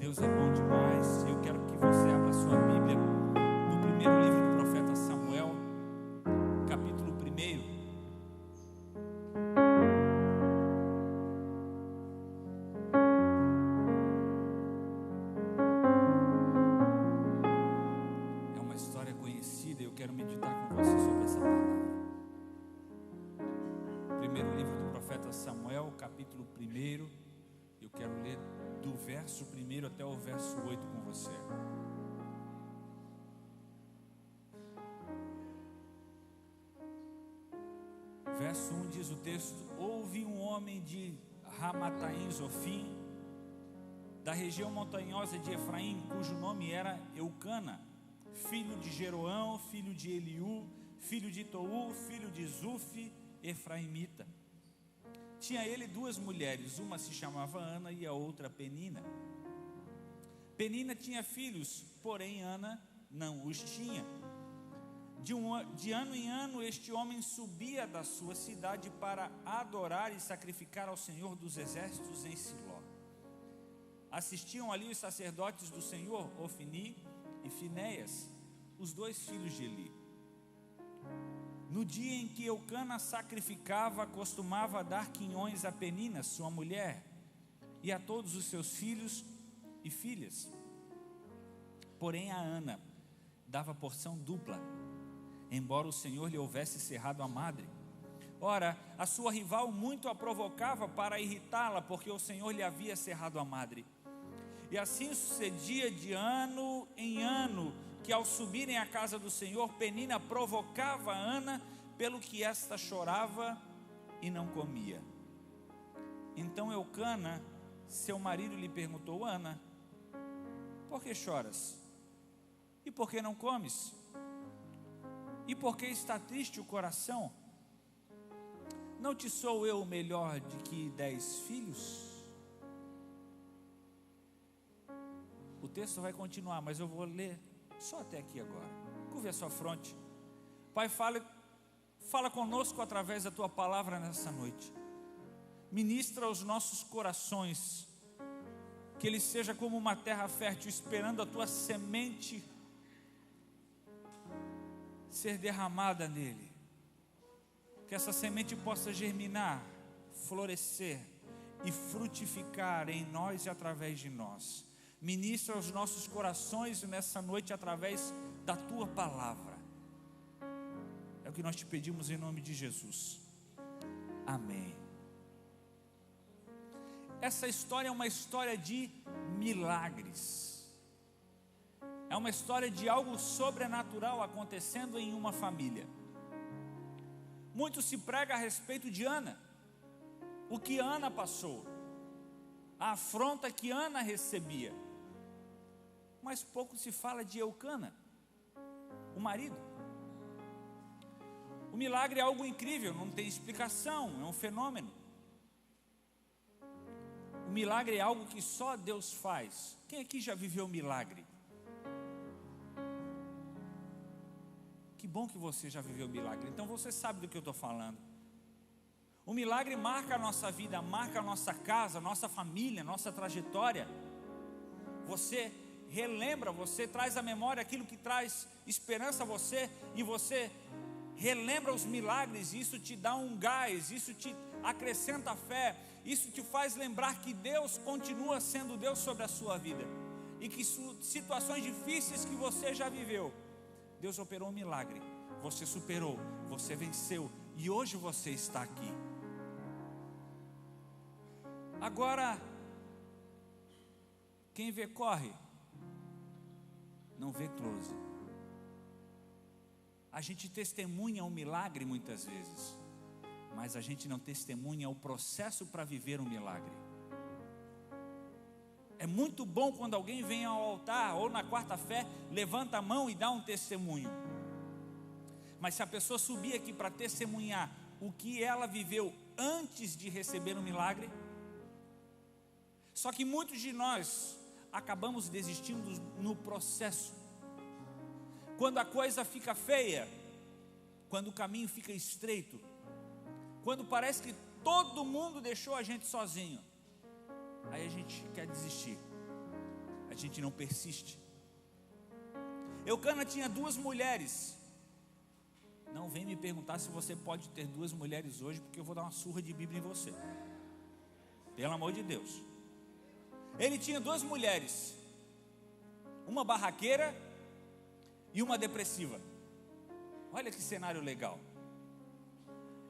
Deus é bom demais. Eu quero que você abra sua Bíblia no primeiro livro do profeta Samuel, capítulo 1. É uma história conhecida e eu quero meditar com você sobre essa palavra. Primeiro livro do profeta Samuel, capítulo 1. Eu quero ler do verso 1 até o verso 8 com você. Verso 1 diz o texto: houve um homem de Ramataim Zofim, da região montanhosa de Efraim, cujo nome era Eucana, filho de Jeroão, filho de Eliú, filho de Tou, filho de Zufi, efraimita. Tinha ele duas mulheres, uma se chamava Ana e a outra Penina. Penina tinha filhos, porém Ana não os tinha. De ano em ano este homem subia da sua cidade para adorar e sacrificar ao Senhor dos exércitos em Siló. Assistiam ali os sacerdotes do Senhor, Ofni e Finéias, os dois filhos de Eli. No dia em que Eucana sacrificava, costumava dar quinhões a Penina, sua mulher, e a todos os seus filhos e filhas. Porém a Ana dava porção dupla, embora o Senhor lhe houvesse cerrado a madre. Ora, a sua rival muito a provocava para irritá-la, porque o Senhor lhe havia cerrado a madre. E assim sucedia de ano em ano, que ao subirem à casa do Senhor, Penina provocava Ana, pelo que esta chorava e não comia. Então Eucana, seu marido, lhe perguntou: Ana, por que choras? E por que não comes? E por que está triste o coração? Não te sou eu melhor de que 10 filhos? O texto vai continuar, mas eu vou ler só até aqui agora. Curve a sua fronte. Pai, fala conosco através da tua palavra nessa noite. Ministra aos nossos corações, que ele seja como uma terra fértil, esperando a tua semente ser derramada nele. Que essa semente possa germinar, florescer e frutificar em nós e através de nós. Ministra aos nossos corações nessa noite através da tua palavra. É o que nós te pedimos em nome de Jesus. Amém. Essa história é uma história de milagres. É uma história de algo sobrenatural acontecendo em uma família. Muito se prega a respeito de Ana, o que Ana passou, a afronta que Ana recebia. Mas pouco se fala de Eucana, o marido. O milagre é algo incrível, não tem explicação, é um fenômeno. O milagre é algo que só Deus faz. Quem aqui já viveu milagre? Que bom que você já viveu milagre, então você sabe do que eu estou falando. O milagre marca a nossa vida, marca a nossa casa, nossa família, nossa trajetória. Você relembra, você traz à memória aquilo que traz esperança a você, e você relembra os milagres, isso te dá um gás, isso te acrescenta a fé, isso te faz lembrar que Deus continua sendo Deus sobre a sua vida, e que situações difíceis que você já viveu, Deus operou um milagre, você superou, você venceu, e hoje você está aqui. Agora, quem vê corre, não vê close. A gente testemunha um milagre muitas vezes, mas a gente não testemunha o processo para viver um milagre. É muito bom quando alguém vem ao altar ou na quarta-fé, levanta a mão e dá um testemunho. Mas se a pessoa subir aqui para testemunhar o que ela viveu antes de receber um milagre, só que muitos de nós acabamos desistindo no processo. Quando a coisa fica feia, quando o caminho fica estreito, quando parece que todo mundo deixou a gente sozinho, aí a gente quer desistir. gente não persiste. Eucana tinha 2 mulheres. Não vem me perguntar se você pode ter 2 mulheres hoje, porque eu vou dar uma surra de Bíblia em você. Pelo amor de Deus. Ele tinha 2 mulheres, uma barraqueira e uma depressiva. Olha que cenário legal.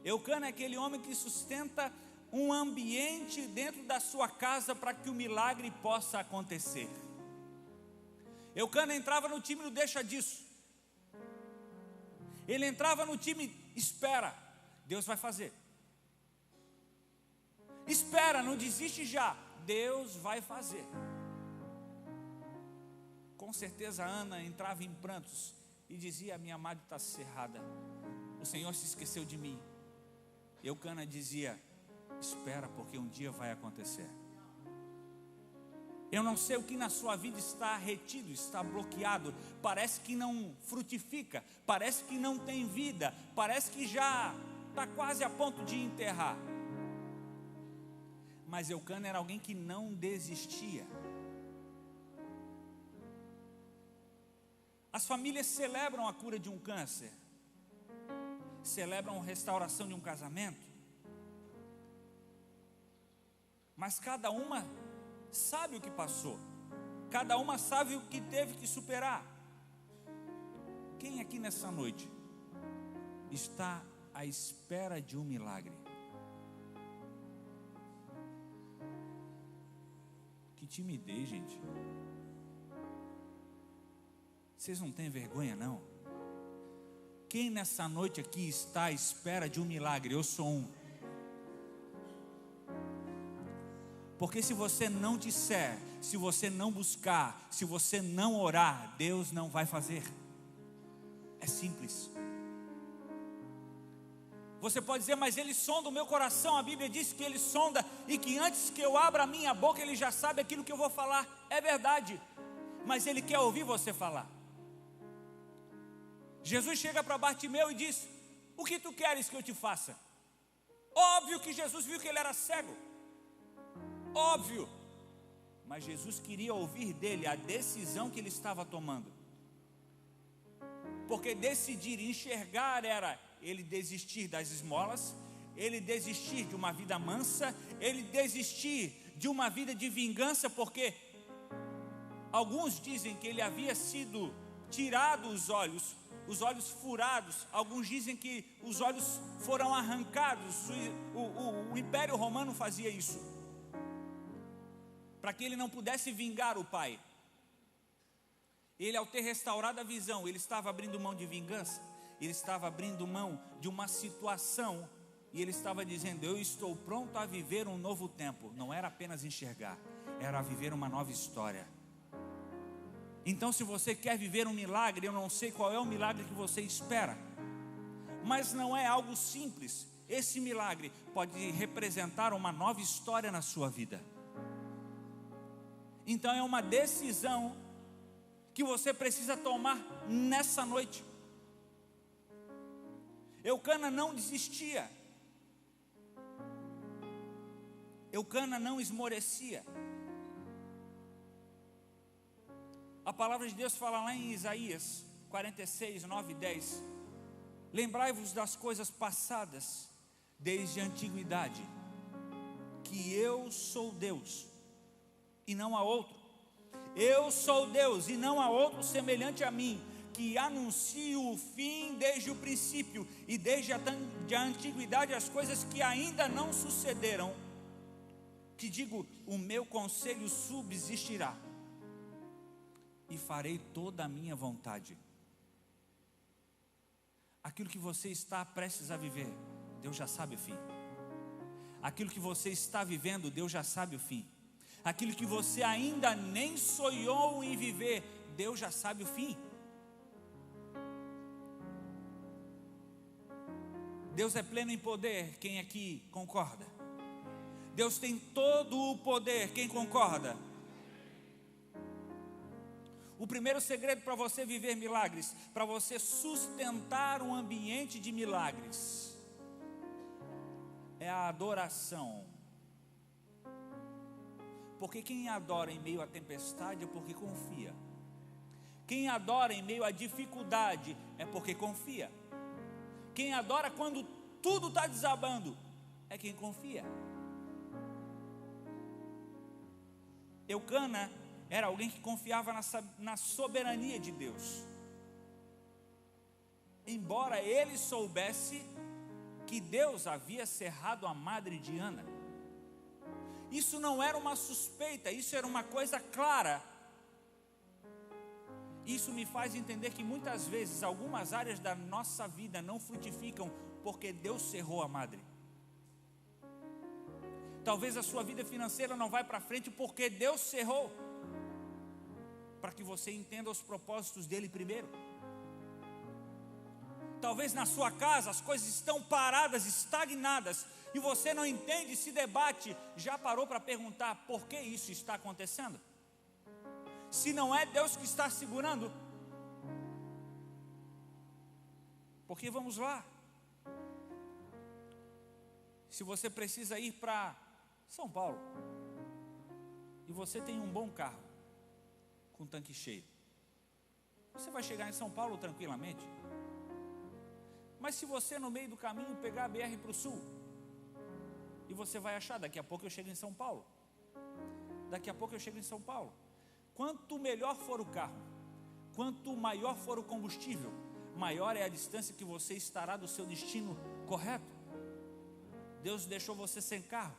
Eucana é aquele homem que sustenta um ambiente dentro da sua casa para que o milagre possa acontecer. Eucana entrava no time do deixa disso. Ele entrava no time, espera, Deus vai fazer. Espera, não desiste já, Deus vai fazer. Com certeza Ana entrava em prantos e dizia: minha amada está cerrada, o Senhor se esqueceu de mim. Eucana dizia: espera, porque um dia vai acontecer. Eu não sei o que na sua vida está retido, está bloqueado, parece que não frutifica, parece que não tem vida, parece que já está quase a ponto de enterrar. Mas Eucana era alguém que não desistia. As famílias celebram a cura de um câncer, celebram a restauração de um casamento, mas cada uma sabe o que passou, cada uma sabe o que teve que superar. Quem aqui nessa noite está à espera de um milagre? Que timidez, gente. Vocês não têm vergonha, não? Quem nessa noite aqui está à espera de um milagre? Eu sou um. Porque se você não disser, se você não buscar, se você não orar, Deus não vai fazer. É simples. Você pode dizer: mas Ele sonda o meu coração. A Bíblia diz que Ele sonda e que antes que eu abra a minha boca Ele já sabe aquilo que eu vou falar. É verdade, mas Ele quer ouvir você falar. Jesus chega para Bartimeu e diz: o que tu queres que eu te faça? Óbvio que Jesus viu que ele era cego, óbvio, mas Jesus queria ouvir dele a decisão que ele estava tomando, porque decidir enxergar era ele desistir das esmolas, ele desistir de uma vida mansa, ele desistir de uma vida de vingança, porque alguns dizem que ele havia sido tirado os olhos furados, alguns dizem que os olhos foram arrancados. O Império Romano fazia isso, para que ele não pudesse vingar o pai. Ele, ao ter restaurado a visão, ele estava abrindo mão de vingança, ele estava abrindo mão de uma situação, e ele estava dizendo: eu estou pronto a viver um novo tempo. Não era apenas enxergar, era viver uma nova história. Então, se você quer viver um milagre, eu não sei qual é o milagre que você espera, mas não é algo simples. Esse milagre pode representar uma nova história na sua vida. Então é uma decisão que você precisa tomar nessa noite. Eucana não desistia, Eucana não esmorecia. A palavra de Deus fala lá em Isaías 46, 9 e 10: lembrai-vos das coisas passadas desde a antiguidade, que eu sou Deus e não há outro. Eu sou Deus e não há outro semelhante a mim, que anuncio o fim desde o princípio e desde a antiguidade as coisas que ainda não sucederão, que digo: o meu conselho subsistirá e farei toda a minha vontade. Aquilo que você está prestes a viver, Deus já sabe o fim. Aquilo que você está vivendo, Deus já sabe o fim. Aquilo que você ainda nem sonhou em viver, Deus já sabe o fim. Deus é pleno em poder, quem aqui concorda? Deus tem todo o poder, quem concorda? O primeiro segredo para você viver milagres, para você sustentar um ambiente de milagres, é a adoração. Porque quem adora em meio à tempestade é porque confia. Quem adora em meio à dificuldade é porque confia. Quem adora quando tudo está desabando é quem confia. Eucana era alguém que confiava na soberania de Deus. Embora ele soubesse que Deus havia cerrado a madre de Ana. Isso não era uma suspeita, isso era uma coisa clara. Isso me faz entender que muitas vezes algumas áreas da nossa vida não frutificam porque Deus cerrou a madre. Talvez a sua vida financeira não vai para frente porque Deus cerrou, para que você entenda os propósitos dele primeiro. Talvez na sua casa as coisas estão paradas, estagnadas, e você não entende, se debate. Já parou para perguntar por que isso está acontecendo? Se não é Deus que está segurando. Porque vamos lá, se você precisa ir para São Paulo, e você tem um bom carro, com tanque cheio, você vai chegar em São Paulo tranquilamente. Mas se você no meio do caminho pegar a BR para o sul, e você vai achar, daqui a pouco eu chego em São Paulo, daqui a pouco eu chego em São Paulo. Quanto melhor for o carro, quanto maior for o combustível, maior é a distância que você estará do seu destino correto. Deus deixou você sem carro,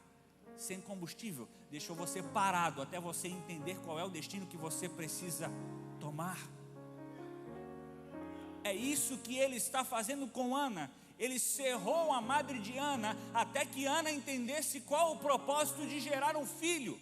sem combustível, deixou você parado até você entender qual é o destino que você precisa tomar. É isso que ele está fazendo com Ana. Ele cerrou a madre de Ana até que Ana entendesse qual o propósito de gerar um filho.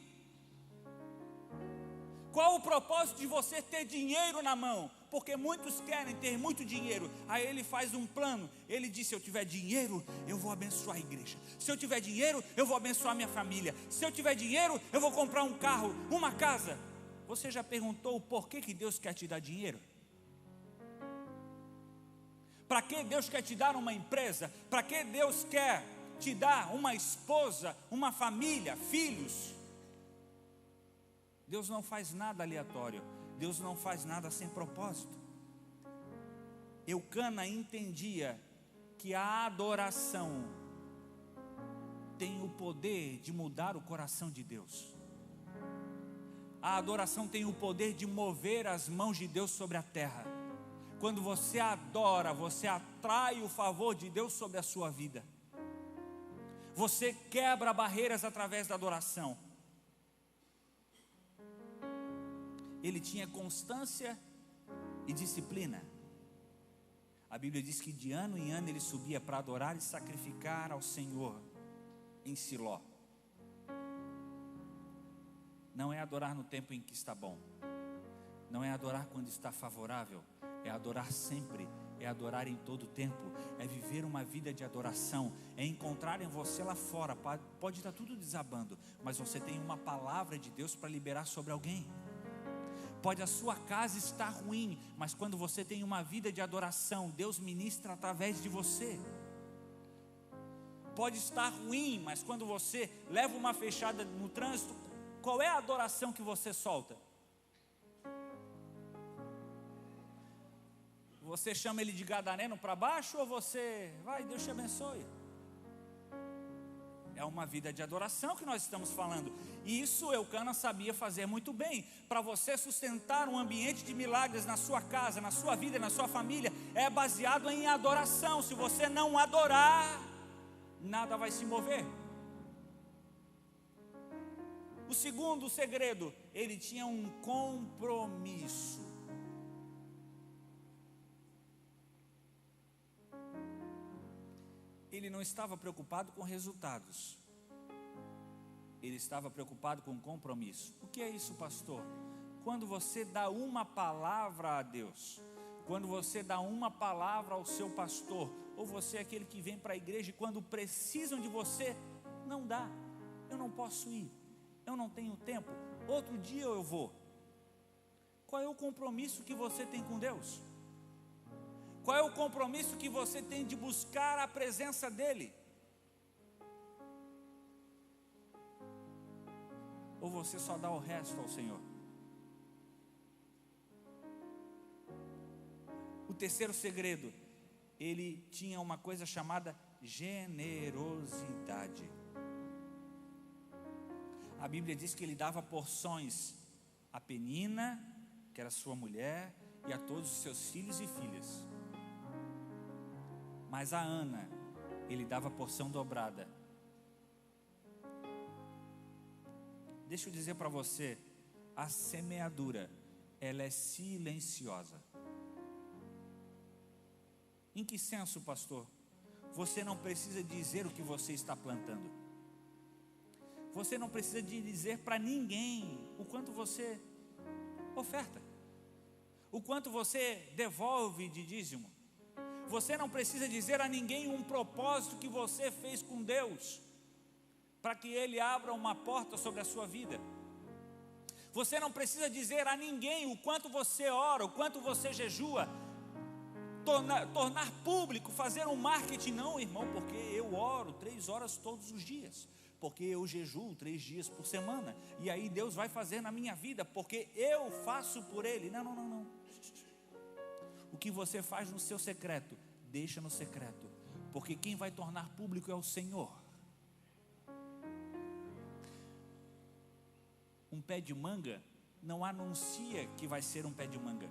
Qual o propósito de você ter dinheiro na mão? Porque muitos querem ter muito dinheiro. Aí ele faz um plano. Ele diz: se eu tiver dinheiro, eu vou abençoar a igreja. Se eu tiver dinheiro, eu vou abençoar minha família. Se eu tiver dinheiro, eu vou comprar um carro, uma casa. Você já perguntou por que Deus quer te dar dinheiro? Para que Deus quer te dar uma empresa? Para que Deus quer te dar uma esposa, uma família, filhos? Deus não faz nada aleatório. Deus não faz nada sem propósito. Eucana entendia que a adoração tem o poder de mudar o coração de Deus. A adoração tem o poder de mover as mãos de Deus sobre a terra. Quando você adora, você atrai o favor de Deus sobre a sua vida. Você quebra barreiras através da adoração. Ele tinha constância e disciplina. A Bíblia diz que de ano em ano ele subia para adorar e sacrificar ao Senhor em Siló. Não é adorar no tempo em que está bom, não é adorar quando está favorável, é adorar sempre, é adorar em todo tempo, é viver uma vida de adoração, é encontrar em você lá fora. Pode estar tudo desabando, mas você tem uma palavra de Deus para liberar sobre alguém. Pode a sua casa estar ruim, mas quando você tem uma vida de adoração, Deus ministra através de você. Pode estar ruim, mas quando você leva uma fechada no trânsito, qual é a adoração que você solta? Você chama ele de gadareno para baixo, ou você vai, Deus te abençoe? É uma vida de adoração que nós estamos falando. E isso Eucana sabia fazer muito bem. Para você sustentar um ambiente de milagres na sua casa, na sua vida, na sua família, é baseado em adoração. Se você não adorar, nada vai se mover. O segundo segredo, ele tinha um compromisso. Ele não estava preocupado com resultados, ele estava preocupado com compromisso. O que é isso, pastor? Quando você dá uma palavra a Deus, quando você dá uma palavra ao seu pastor, ou você é aquele que vem para a igreja e quando precisam de você, não dá, eu não posso ir, eu não tenho tempo, outro dia eu vou. Qual é o compromisso que você tem com Deus? Qual é o compromisso que você tem de buscar a presença dEle? ou você só dá o resto ao Senhor? O terceiro segredo, ele tinha uma coisa chamada generosidade. A Bíblia diz que ele dava porções a Penina, que era sua mulher, e a todos os seus filhos e filhas. Mas a Ana, ele dava porção dobrada. Deixa eu dizer para você, a semeadura, ela é silenciosa. Em que senso, pastor? Você não precisa dizer o que você está plantando. Você não precisa dizer para ninguém o quanto você oferta, o quanto você devolve de dízimo. Você não precisa dizer a ninguém um propósito que você fez com Deus, para que Ele abra uma porta sobre a sua vida. Você não precisa dizer a ninguém o quanto você ora, o quanto você jejua, tornar público, fazer um marketing. Não, irmão, porque eu oro 3 horas todos os dias, porque eu jejuo 3 dias por semana, e aí Deus vai fazer na minha vida, porque eu faço por Ele. Não. O que você faz no seu secreto, deixa no secreto, porque quem vai tornar público é o Senhor. Um pé de manga não anuncia que vai ser um pé de manga.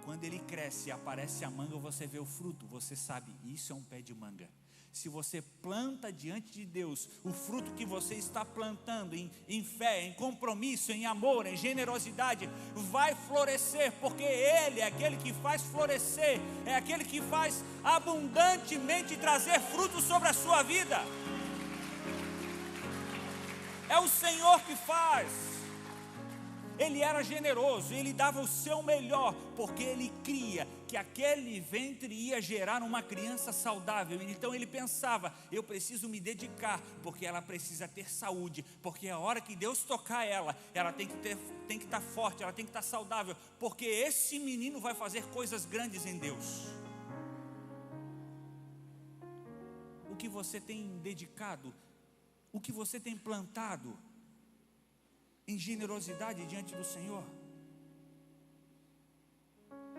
Quando ele cresce e aparece a manga, você vê o fruto, você sabe, isso é um pé de manga. Se você planta diante de Deus o fruto que você está plantando em fé, em compromisso, em amor, em generosidade, vai florescer, porque Ele é aquele que faz florescer, é aquele que faz abundantemente trazer frutos sobre a sua vida. É o Senhor que faz. Ele era generoso, ele dava o seu melhor, porque ele cria que aquele ventre ia gerar uma criança saudável. Então ele pensava, eu preciso me dedicar, porque ela precisa ter saúde, porque a hora que Deus tocar ela tem que estar forte, ela tem que estar saudável, porque esse menino vai fazer coisas grandes em Deus. O que você tem dedicado, o que você tem plantado em generosidade diante do Senhor?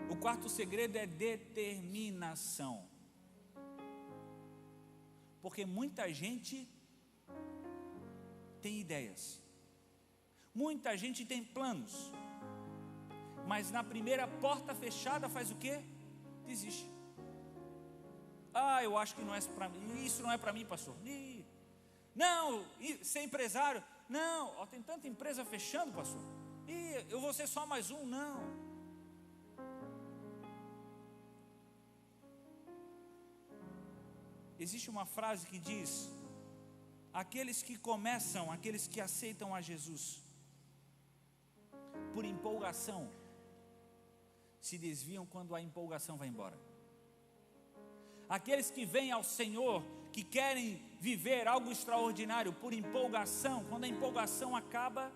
O quarto segredo é determinação. Porque muita gente tem ideias, muita gente tem planos, mas na primeira porta fechada faz o quê? Desiste. Eu acho que não é para mim, isso não é para mim, pastor. Não, ser empresário, não, tem tanta empresa fechando, pastor, eu vou ser só mais um. Não. Existe uma frase que diz: aqueles que começam, aqueles que aceitam a Jesus por empolgação, se desviam quando a empolgação vai embora. Aqueles que vêm ao Senhor, que querem viver algo extraordinário por empolgação, quando a empolgação acaba,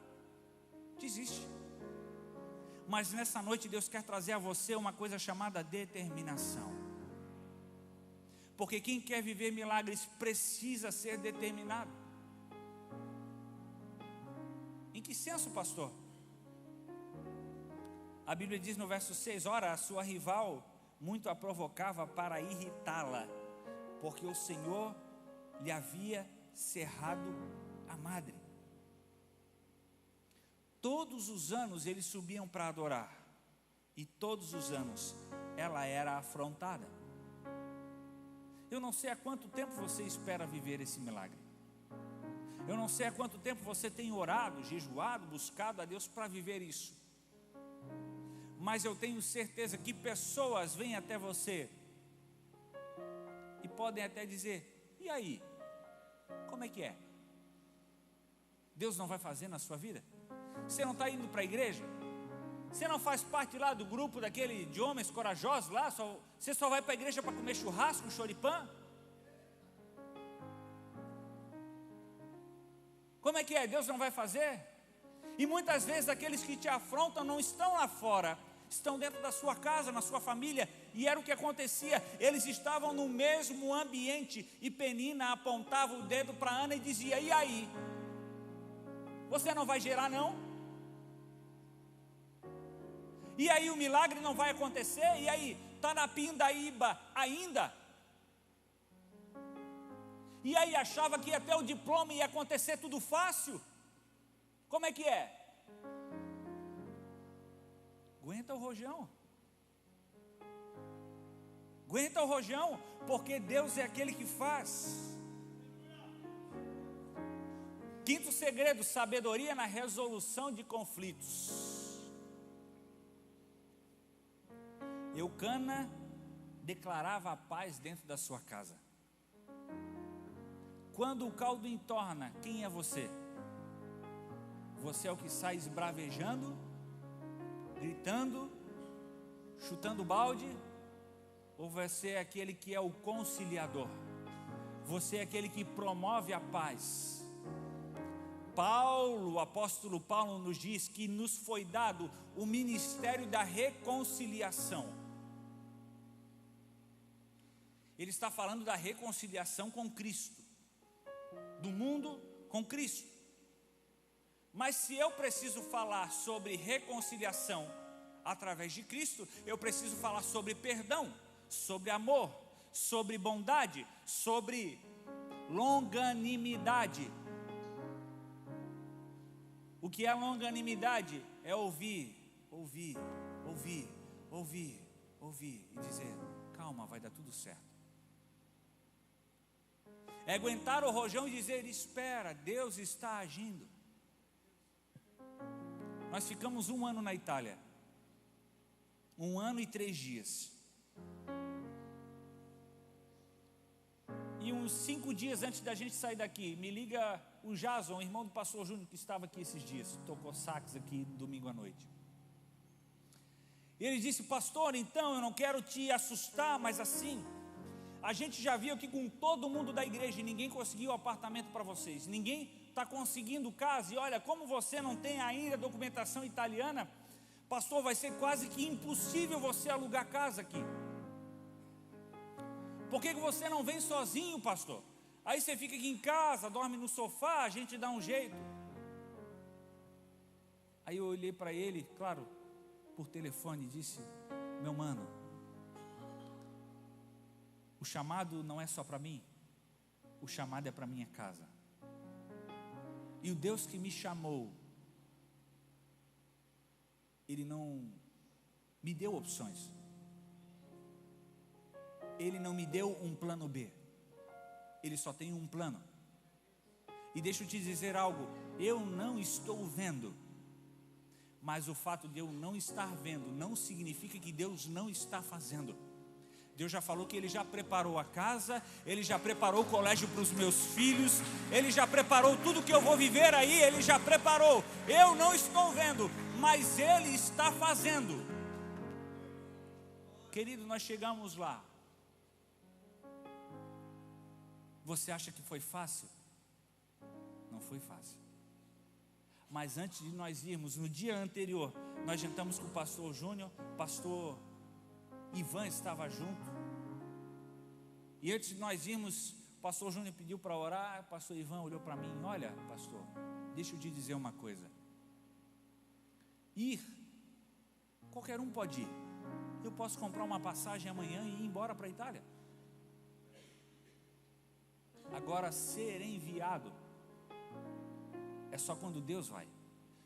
desiste. Mas nessa noite Deus quer trazer a você uma coisa chamada determinação. Porque quem quer viver milagres precisa ser determinado. Em que senso, pastor? A Bíblia diz no verso 6, ora, a sua rival muito a provocava para irritá-la, porque o Senhor lhe havia cerrado a madre. Todos os anos eles subiam para adorar, e todos os anos ela era afrontada. Eu não sei há quanto tempo você espera viver esse milagre. Eu não sei há quanto tempo você tem orado, jejuado, buscado a Deus para viver isso. Mas eu tenho certeza que pessoas vêm até você e podem até dizer: e aí? Como é que é? Deus não vai fazer na sua vida? Você não está indo para a igreja? Você não faz parte lá do grupo daquele de homens corajosos lá? Você só vai para a igreja para comer churrasco, choripã? Como é que é? Deus não vai fazer? E muitas vezes aqueles que te afrontam não estão lá fora, estão dentro da sua casa, na sua família. E era o que acontecia, eles estavam no mesmo ambiente, e Penina apontava o dedo para Ana e dizia: e aí? Você não vai gerar não? E aí o milagre não vai acontecer? E aí, está na pindaíba ainda? E aí achava que até o diploma ia acontecer tudo fácil? Como é que é? Aguenta o rojão. Aguenta o rojão, porque Deus é aquele que faz. Quinto segredo, sabedoria na resolução de conflitos. Eucana declarava a paz dentro da sua casa. Quando o caldo entorna, quem é você? Você é o que sai esbravejando, gritando, chutando balde? Ou você é aquele que é o conciliador? Você é aquele que promove a paz? Paulo, o apóstolo Paulo nos diz que nos foi dado o ministério da reconciliação. Ele está falando da reconciliação com Cristo, do mundo com Cristo. Mas se eu preciso falar sobre reconciliação através de Cristo, eu preciso falar sobre perdão, sobre amor, sobre bondade, sobre longanimidade. O que é longanimidade? É ouvir e dizer: calma, vai dar tudo certo. É aguentar o rojão e dizer: espera, Deus está agindo. Nós ficamos 1 ano na Itália, 1 ano e 3 dias. E uns 5 dias antes da gente sair daqui, me liga o Jason, irmão do pastor Júnior, que estava aqui esses dias, tocou sax aqui domingo à noite. E ele disse: pastor, então eu não quero te assustar, mas assim, a gente já viu aqui com todo mundo da igreja, e ninguém conseguiu apartamento para vocês, ninguém está conseguindo casa, e olha, como você não tem ainda documentação italiana, pastor, vai ser quase que impossível você alugar casa aqui. Por que você não vem sozinho, pastor? Aí você fica aqui em casa, dorme no sofá, a gente dá um jeito. Aí eu olhei para ele, claro, por telefone, e disse: meu mano, o chamado não é só para mim, o chamado é para minha casa. E o Deus que me chamou, Ele não me deu opções. Ele não me deu um plano B. Ele só tem um plano. E deixa eu te dizer algo, eu não estou vendo, mas o fato de eu não estar vendo não significa que Deus não está fazendo. Deus já falou que Ele já preparou a casa, Ele já preparou o colégio para os meus filhos, Ele já preparou tudo que eu vou viver aí, Ele já preparou. Eu não estou vendo, mas Ele está fazendo. Querido, nós chegamos lá. Você acha que foi fácil? Não foi fácil. Mas antes de nós irmos, no dia anterior, nós jantamos com o pastor Júnior, pastor Ivan estava junto. E antes de nós irmos, o pastor Júnior pediu para orar, o pastor Ivan olhou para mim: olha, pastor, deixa eu te dizer uma coisa. Ir, qualquer um pode ir. Eu posso comprar uma passagem amanhã e ir embora para a Itália. Agora, ser enviado é só quando Deus vai.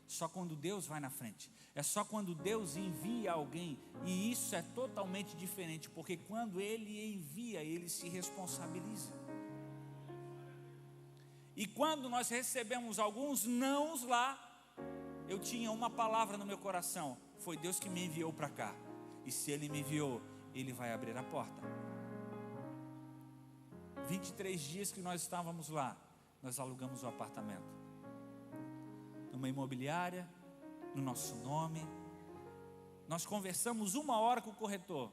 Só quando Deus vai na frente. É só quando Deus envia alguém. E isso é totalmente diferente, porque quando Ele envia, Ele se responsabiliza. E quando nós recebemos alguns nãos lá, eu tinha uma palavra no meu coração: foi Deus que me enviou para cá. E se Ele me enviou, Ele vai abrir a porta. 23 dias que nós estávamos lá, nós alugamos o apartamento, numa imobiliária, no nosso nome. Nós conversamos 1 hora com o corretor.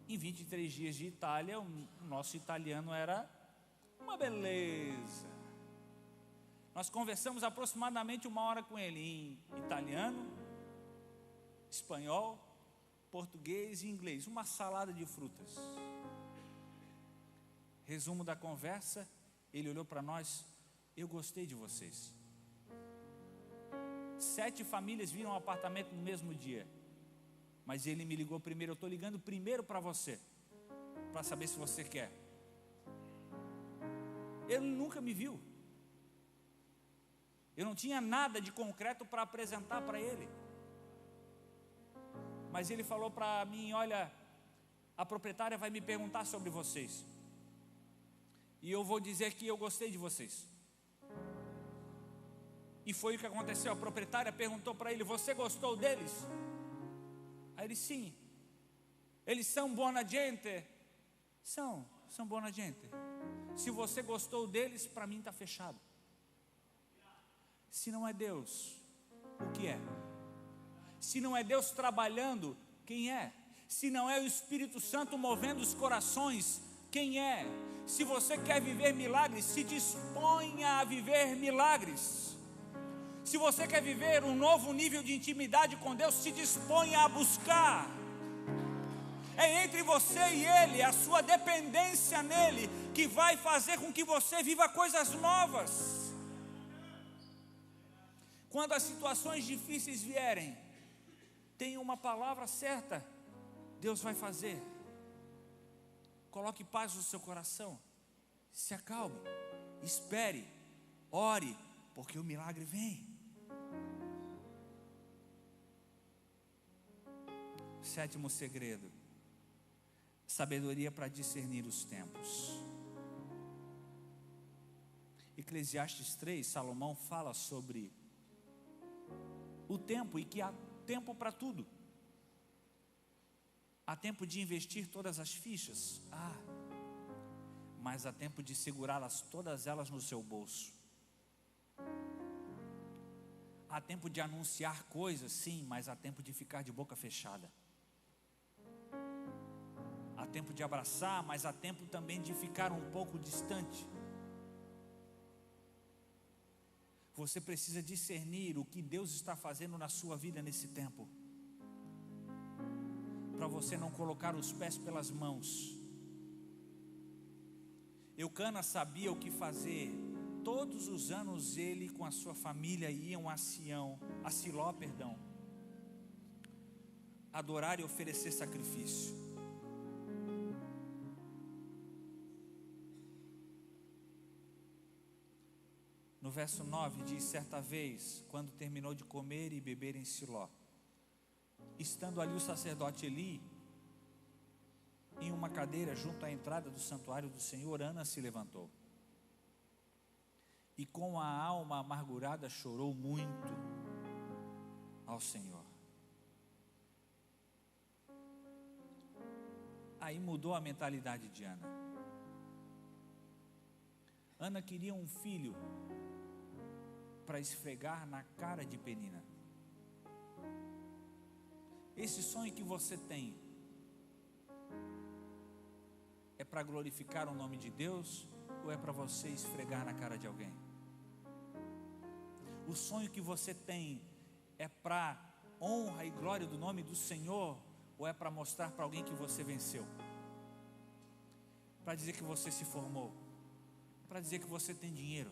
Em 23 dias de Itália, o nosso italiano era uma beleza. Nós conversamos aproximadamente 1 hora com ele em italiano, espanhol, português e inglês, uma salada de frutas. Resumo da conversa, ele olhou para nós: eu gostei de vocês. 7 famílias viram um apartamento no mesmo dia, mas ele me ligou primeiro. Eu estou ligando primeiro para você, para saber se você quer. Ele nunca me viu, eu não tinha nada de concreto para apresentar para ele, mas ele falou para mim: olha, a proprietária vai me perguntar sobre vocês, e eu vou dizer que eu gostei de vocês. E foi o que aconteceu. A proprietária perguntou para ele: você gostou deles? Aí ele: sim. Eles são buona gente? São buona gente. Se você gostou deles, para mim está fechado. Se não é Deus, o que é? Se não é Deus trabalhando, quem é? Se não é o Espírito Santo movendo os corações, quem é? Se você quer viver milagres, se disponha a viver milagres. Se você quer viver um novo nível de intimidade com Deus, se disponha a buscar. É entre você e Ele, a sua dependência nele, que vai fazer com que você viva coisas novas. Quando as situações difíceis vierem, tenha uma palavra certa, Deus vai fazer. Coloque paz no seu coração, se acalme, espere, ore, porque o milagre vem. 7º segredo: sabedoria para discernir os tempos. Eclesiastes 3, Salomão fala sobre o tempo, e que há tempo para tudo. Há tempo de investir todas as fichas, mas há tempo de segurá-las todas elas no seu bolso. Há tempo de anunciar coisas, sim, mas há tempo de ficar de boca fechada. Há tempo de abraçar, mas há tempo também de ficar um pouco distante. Você precisa discernir o que Deus está fazendo na sua vida nesse tempo, para você não colocar os pés pelas mãos. Eucana sabia o que fazer. Todos os anos ele com a sua família iam a Siló, adorar e oferecer sacrifício. No verso 9 diz: certa vez, quando terminou de comer e beber em Siló, estando ali o sacerdote Eli, em uma cadeira junto à entrada do santuário do Senhor, Ana se levantou e com a alma amargurada chorou muito ao Senhor. Aí mudou a mentalidade de Ana. Ana queria um filho para esfregar na cara de Penina. Esse sonho que você tem é para glorificar o nome de Deus ou é para você esfregar na cara de alguém? O sonho que você tem é para honra e glória do nome do Senhor ou é para mostrar para alguém que você venceu? Para dizer que você se formou, para dizer que você tem dinheiro,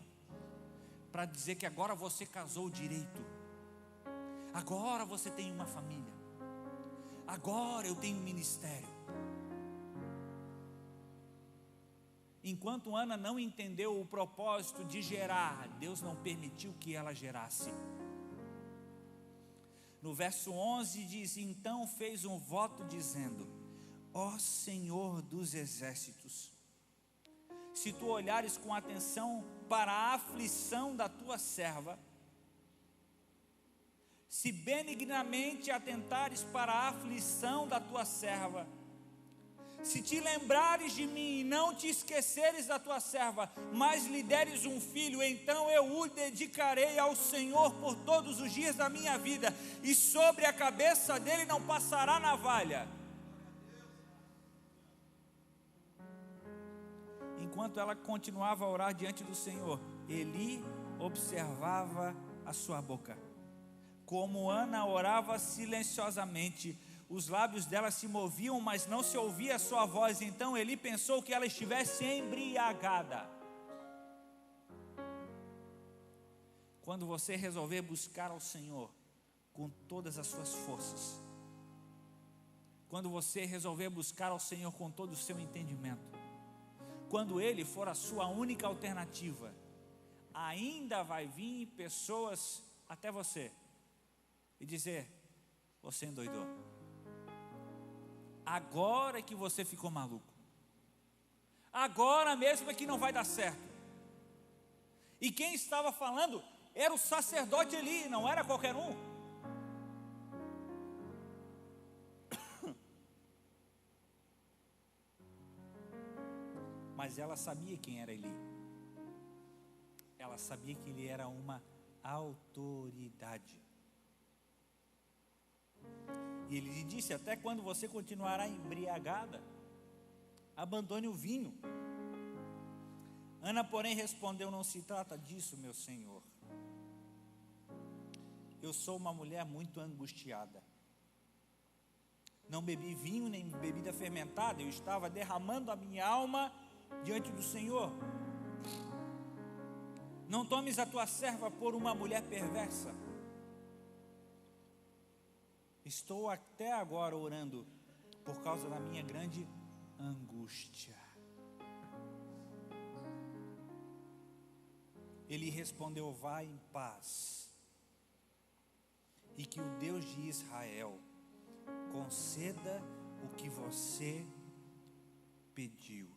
para dizer que agora você casou direito, agora você tem uma família, agora eu tenho um ministério. Enquanto Ana não entendeu o propósito de gerar, Deus não permitiu que ela gerasse. No verso 11 diz: então fez um voto dizendo: ó Senhor dos exércitos, se tu olhares com atenção para a aflição da tua serva, se benignamente atentares para a aflição da tua serva, se te lembrares de mim e não te esqueceres da tua serva, mas lhe deres um filho, então eu o dedicarei ao Senhor por todos os dias da minha vida, e sobre a cabeça dele não passará navalha. Enquanto ela continuava a orar diante do Senhor, Eli observava a sua boca. Como Ana orava silenciosamente, os lábios dela se moviam, mas não se ouvia a sua voz. Então Eli pensou que ela estivesse embriagada. quando você resolver buscar ao Senhor com todas as suas forças, quando você resolver buscar ao Senhor com todo o seu entendimento, quando Ele for a sua única alternativa, ainda vai vir pessoas até você e dizer: você endoidou, agora é que você ficou maluco, agora mesmo é que não vai dar certo. E quem estava falando era o sacerdote Eli, não era qualquer um. Mas ela sabia quem era Eli. Ela sabia que ele era uma autoridade. E ele lhe disse: até quando você continuará embriagada, abandone o vinho. Ana, porém, respondeu: não se trata disso, meu senhor. Eu sou uma mulher muito angustiada. Não bebi vinho nem bebida fermentada. Eu estava derramando a minha alma diante do Senhor. Não tomes a tua serva por uma mulher perversa. Estou até agora orando por causa da minha grande angústia. Ele respondeu: vá em paz, e que o Deus de Israel conceda o que você pediu.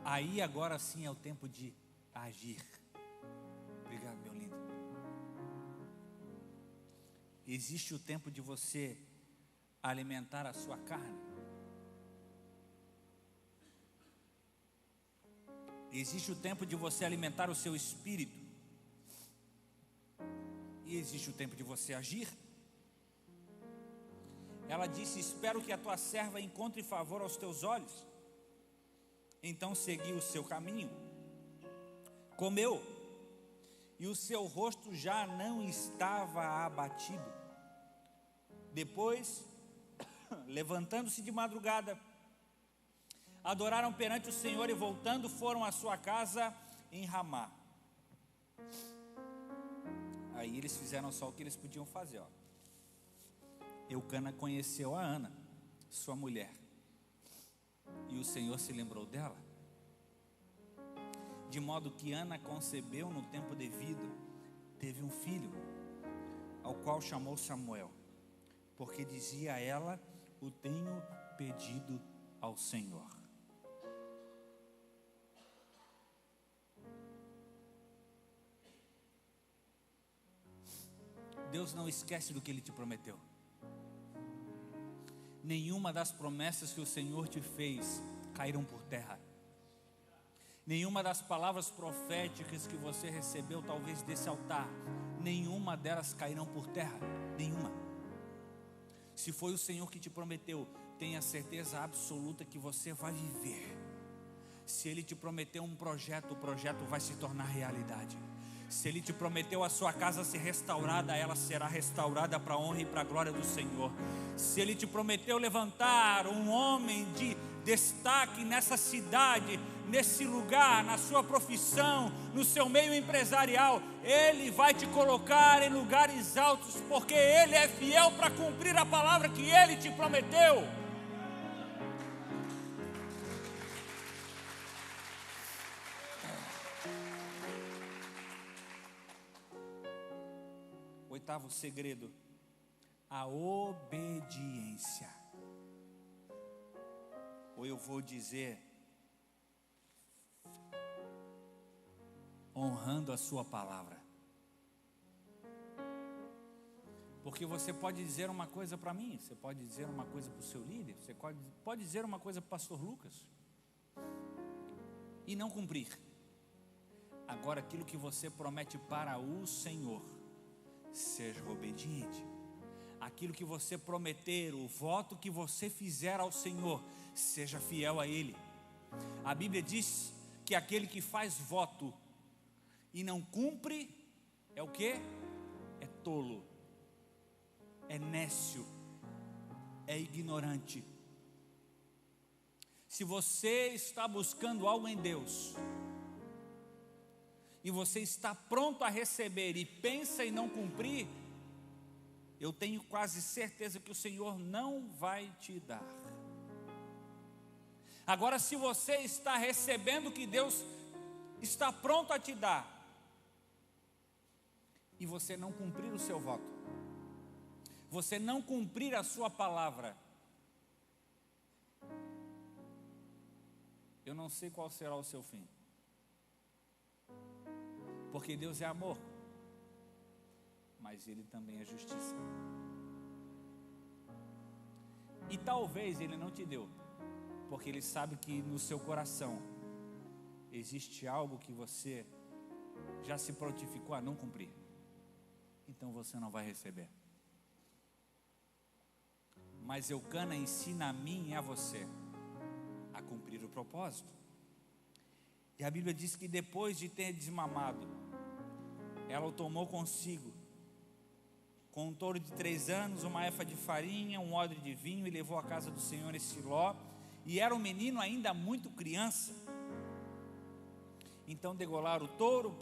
Aí agora sim é o tempo de agir. Obrigado, meu lindo. Existe o tempo de você alimentar a sua carne. Existe o tempo de você alimentar o seu espírito. E existe o tempo de você agir. Ela disse: espero que a tua serva encontre favor aos teus olhos. Então seguiu o seu caminho, comeu, e o seu rosto já não estava abatido. Depois, levantando-se de madrugada, adoraram perante o Senhor, e voltando foram à sua casa em Ramá. Aí eles fizeram só o que eles podiam fazer, ó. Eucana conheceu a Ana, sua mulher, e o Senhor se lembrou dela, de modo que Ana concebeu no tempo devido, teve um filho, ao qual chamou Samuel, porque dizia a ela: o tenho pedido ao Senhor. Deus não esquece do que Ele te prometeu. Nenhuma das promessas que o Senhor te fez caíram por terra. Nenhuma das palavras proféticas que você recebeu, talvez desse altar, nenhuma delas cairão por terra. Nenhuma. Se foi o Senhor que te prometeu, tenha certeza absoluta que você vai viver. Se Ele te prometeu um projeto, o projeto vai se tornar realidade. Se Ele te prometeu a sua casa ser restaurada, ela será restaurada para a honra e para a glória do Senhor. Se Ele te prometeu levantar um homem de destaque nessa cidade, nesse lugar, na sua profissão, no seu meio empresarial, Ele vai te colocar em lugares altos, porque Ele é fiel para cumprir a palavra que Ele te prometeu. Oitavo segredo: a obediência. Ou eu vou dizer, honrando a sua palavra. Porque você pode dizer uma coisa para mim, você pode dizer uma coisa para o seu líder, você pode dizer uma coisa para o pastor Lucas e não cumprir. Agora, aquilo que você promete para o Senhor, seja obediente. Aquilo que você prometer, o voto que você fizer ao Senhor, seja fiel a Ele. A Bíblia diz que aquele que faz voto e não cumpre, é o quê? É tolo, é nécio, é ignorante. Se você está buscando algo em Deus, e você está pronto a receber e pensa em não cumprir, eu tenho quase certeza que o Senhor não vai te dar. Agora, se você está recebendo o que Deus está pronto a te dar, e você não cumprir o seu voto, você não cumprir a sua palavra, eu não sei qual será o seu fim. Porque Deus é amor, mas Ele também é justiça. E talvez Ele não te deu, porque Ele sabe que no seu coração existe algo que você já se prontificou a não cumprir. Então você não vai receber. Mas Eucana ensina a mim e a você a cumprir o propósito. E a Bíblia diz que depois de ter desmamado, ela o tomou consigo, com um touro de 3 anos, uma efa de farinha, um odre de vinho, e levou à casa do Senhor em Siló. E era um menino ainda muito criança. Então degolaram o touro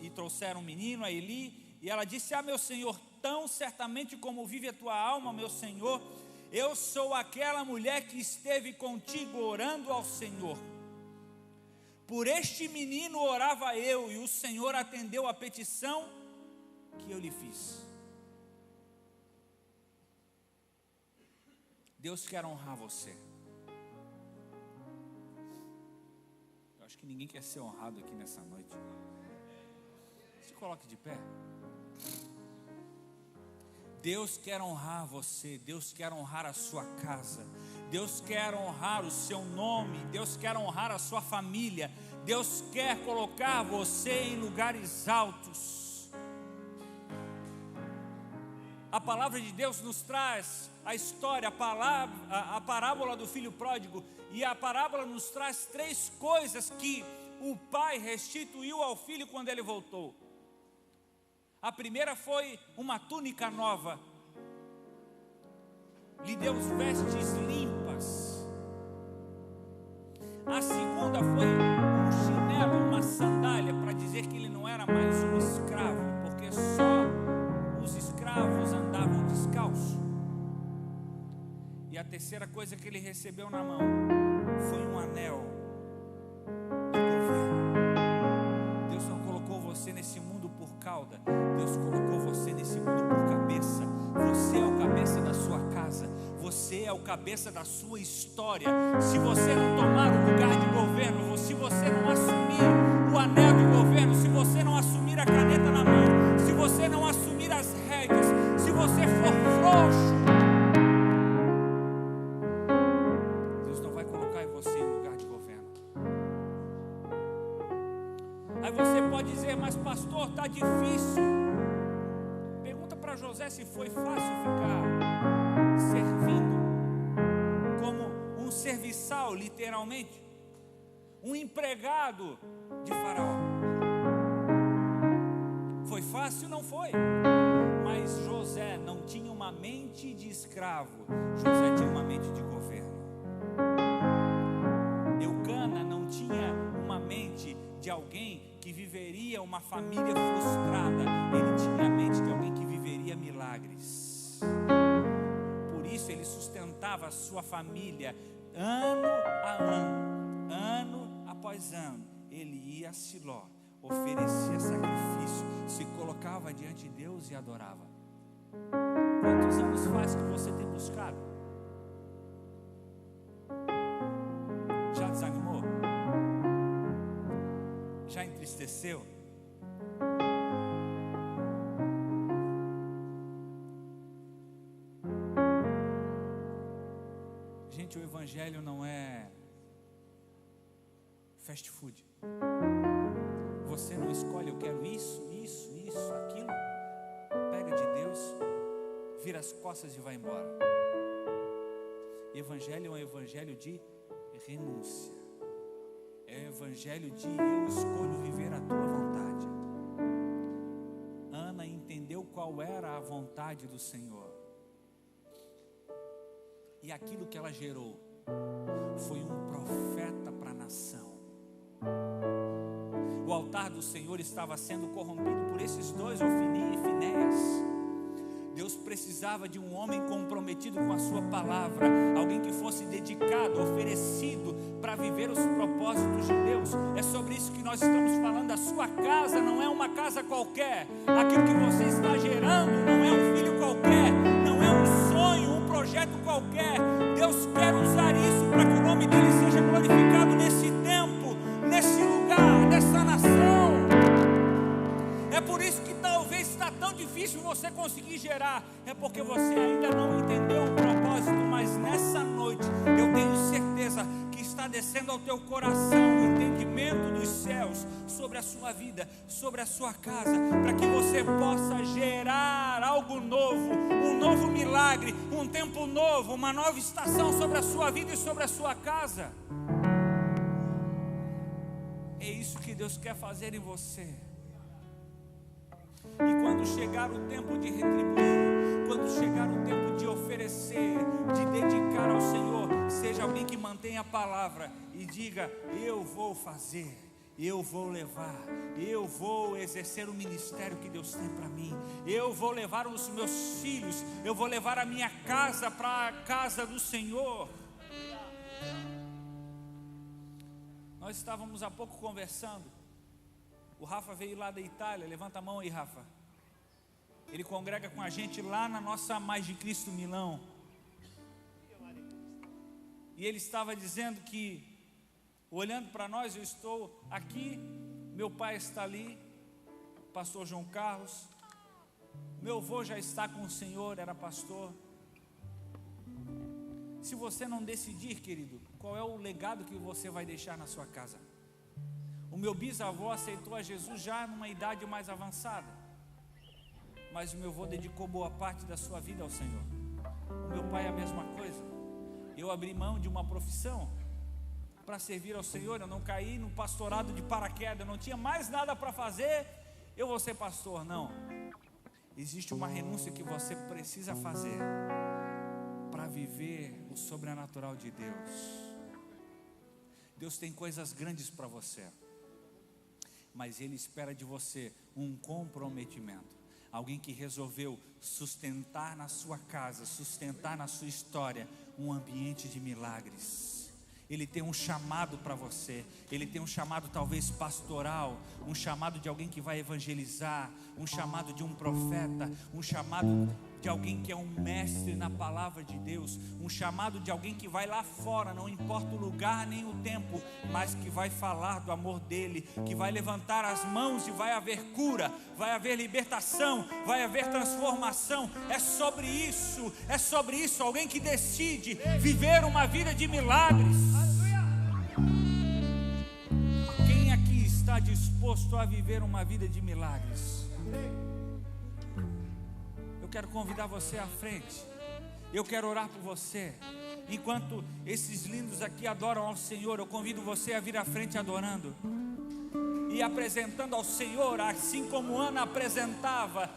e trouxeram o menino a Eli. E ela disse: meu Senhor, tão certamente como vive a tua alma, meu Senhor, eu sou aquela mulher que esteve contigo orando ao Senhor. Por este menino orava eu, e o Senhor atendeu a petição que eu lhe fiz. Deus quer honrar você. Eu acho que ninguém quer ser honrado aqui nessa noite. Se coloque de pé. Deus quer honrar você, Deus quer honrar a sua casa, Deus quer honrar o seu nome, Deus quer honrar a sua família, Deus quer colocar você em lugares altos. A palavra de Deus nos traz a história, a parábola do filho pródigo, e a parábola nos traz 3 coisas que o pai restituiu ao filho quando ele voltou. A primeira foi uma túnica nova, lhe deu vestes limpas. A segunda foi um chinelo, uma sandália, para dizer que ele não era mais um escravo, porque só os escravos andavam descalços. E a terceira coisa que ele recebeu na mão foi um anel de governo. Deus não colocou você nesse mundo por cauda, Deus colocou você nesse mundo por cabeça. Você é o cabeça da sua casa, você é o cabeça da sua história. Se você não tomar o lugar de governo, se você não assumir o anel de governo, se você não assumir a caneta na mão, se você não assumir as rédeas, se você for frouxo, Deus não vai colocar você em lugar de governo. Aí você pode dizer: mas pastor, está difícil. Pergunta para José se foi fácil ficar servindo como um serviçal, literalmente, um empregado de Faraó. Foi fácil? Não foi. Mas José não tinha uma mente de escravo, José tinha uma mente de governo. Eucana não tinha uma mente de alguém que viveria uma família frustrada, ele tinha a mente de alguém que viveria milagres. Por isso ele sustentava a sua família ano a ano, ano após ano. Ele ia a Siló, oferecia sacrifício, se colocava diante de Deus e adorava. Quantos anos faz que você tem buscado? Já desanimou? Já entristeceu? Gente, o evangelho não é fast food. Você não escolhe: eu quero isso, aquilo. Pega de Deus, vira as costas e vai embora. Evangelho é um evangelho de renúncia. É o evangelho de eu escolho viver a tua vontade. Ana entendeu qual era a vontade do Senhor. E aquilo que ela gerou foi um profeta para a nação. O altar lar do Senhor estava sendo corrompido por esses dois, Ofni e Finéias. Deus precisava de um homem comprometido com a sua palavra, alguém que fosse dedicado, oferecido para viver os propósitos de Deus. É sobre isso que nós estamos falando. A sua casa não é uma casa qualquer, aquilo que você está gerando não é um filho qualquer, não é um sonho, um projeto qualquer. Deus quer usar isso para que o nome dele seja glorificado nesse tempo, nesse lugar, nessa nação. É por isso que talvez está tão difícil você conseguir gerar, é porque você ainda não entendeu o propósito. Mas nessa noite eu tenho certeza que está descendo ao teu coração o entendimento dos céus sobre a sua vida, sobre a sua casa, para que você possa gerar algo novo, um novo milagre, um tempo novo, uma nova estação sobre a sua vida e sobre a sua casa. É isso que Deus quer fazer em você. E quando chegar o tempo de retribuir, quando chegar o tempo de oferecer, de dedicar ao Senhor, seja alguém que mantenha a palavra e diga: eu vou fazer, eu vou levar, eu vou exercer o ministério que Deus tem para mim, eu vou levar os meus filhos, eu vou levar a minha casa para a casa do Senhor. Nós estávamos há pouco conversando. O Rafa veio lá da Itália. Levanta a mão aí, Rafa. Ele congrega com a gente lá na nossa Mais de Cristo Milão. E ele estava dizendo que, olhando para nós, eu estou aqui, meu pai está ali, pastor João Carlos, meu avô já está com o Senhor, era pastor. Se você não decidir, querido, qual é o legado que você vai deixar na sua casa? O meu bisavô aceitou a Jesus já numa idade mais avançada, mas o meu avô dedicou boa parte da sua vida ao Senhor. O meu pai é a mesma coisa. Eu abri mão de uma profissão para servir ao Senhor. Eu não caí no pastorado de paraquedas, eu não tinha mais nada para fazer, eu vou ser pastor. Não, existe uma renúncia que você precisa fazer para viver o sobrenatural de Deus. Deus tem coisas grandes para você, mas Ele espera de você um comprometimento. Alguém que resolveu sustentar na sua casa, sustentar na sua história um ambiente de milagres. Ele tem um chamado para você. Ele tem um chamado talvez pastoral, um chamado de alguém que vai evangelizar, um chamado de um profeta, um chamado de alguém que é um mestre na palavra de Deus, um chamado de alguém que vai lá fora, não importa o lugar nem o tempo, mas que vai falar do amor dele, que vai levantar as mãos e vai haver cura, vai haver libertação, vai haver transformação. É sobre isso, alguém que decide viver uma vida de milagres. Quem aqui está disposto a viver uma vida de milagres? Quero convidar você à frente. Eu quero orar por você. Enquanto esses lindos aqui adoram ao Senhor, eu convido você a vir à frente adorando e apresentando ao Senhor, assim como Ana apresentava